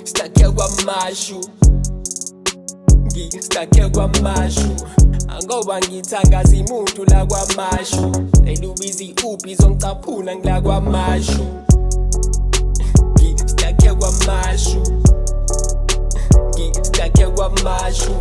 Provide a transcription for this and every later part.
Ngistake kwamashu, ngistake kwamashu. Angoba ngithangaza imuntu la kwamashu, elubizi uphi zongicaphuna ngila kwamashu. Ngistake kwamashu, ngistake kwamashu.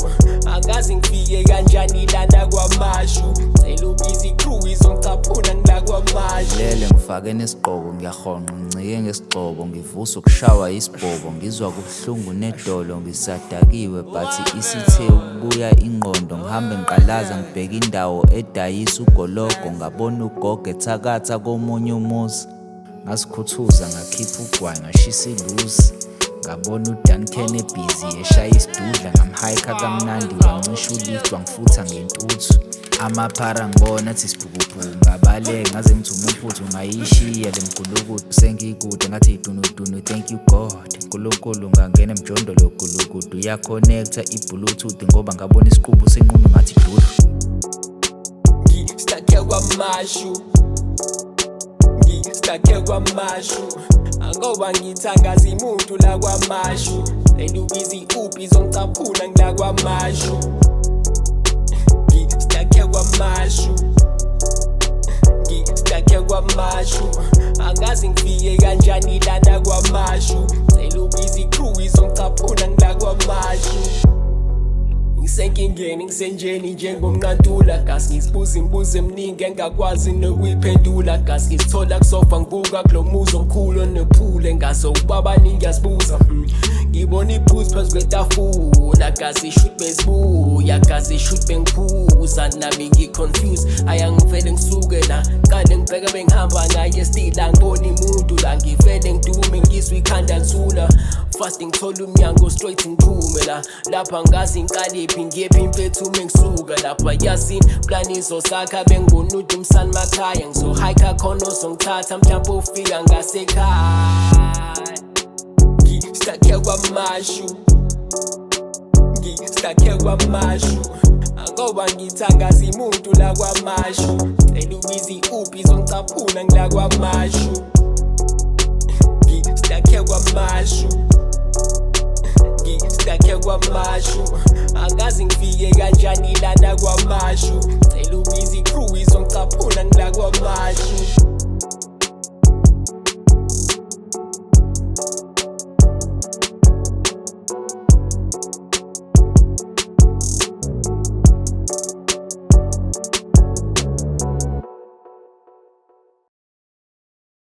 Angazi ngifike kanjani lana kwamashu, elubizi crew izongicaphuna ngila kwamashu. Lele ngifake nesigqoko ngiyahonqa ngicike ngesigcobo ngivusa ukushawa isibhobo ngizwa kubuhlungu nedolo ngisadakiwe but isithe ukubuya ingqondo ngihambe ngiqalaza ngibheka indawo edayisa ugologo ngabona ugogo ethakatha komunye umuzi ngasikhuthuza ngakhipha ugwayi ngashisa iluzi ngabona uDuncan ebhizi eshaya isidudla ngamhayikha kamnandi wancisha ulift wangifutha ngentuthu amaphara ngibona athi sibhukubhuku ngabaleka ngaze ngithi umphuthu ngayishiya le mgulukudu sengikude ngathi idunudunu thank you God uNkulunkulu ngangena emjondolo gulukudu uyaconnecta i-bluetooth ngoba ngabona isiqubu senqume ngathi dudu. Ngistake kwamashu, ngistake kwamashu. Angoba ngithangaza imuntu la kwamashu, elubizi uphi zongicaphuna ngila kwamashu. Ngistake kwamashu, ngistake kwamashu. Angazi ngifike kanjani lana kwamashu, elubizi crew izongicaphuna ngila kwamashu. Ngisenkingeni ngisenjeni njengomnqantula gasi ngisibuza imibuzo eminingi engakwazi nokuyiphendula gasi ngisithola kusofa ngibuka kulo muzi omkhulu onephule ngaso ubabani ngiyasibuza ngibona iphuzi phezu kwetafula gasi shoot bezibuya gasi shoot bengiphuza nami ngiconfused ayangivele ngisuke la kade ngibheka bengihamba naye still angiboni umuntu la ngivele ngidume ngizwe ikhanda lithula fast ngithola umnyango straight ngiphume la lapha ngazi ngiqalephi ngiyephi impethume ngisuka lapha yazini plan izosakha bengibona ukuthi umsana makhaya ngizohayikha khona uzongithatha mhlawumbe ufika ngasekhaya. Ngistake kwamashu, ngistake kwamashu. Angoba ngithangaza imuntu la kwamashu, elubizi uphi zongicaphuna ngila kwamashu. Ngistake kwamashu, ngistake kwamashu. Angazi ngifike kanjani lana kwamashu, elubizi crew izongicaphuna ngila kwamashu.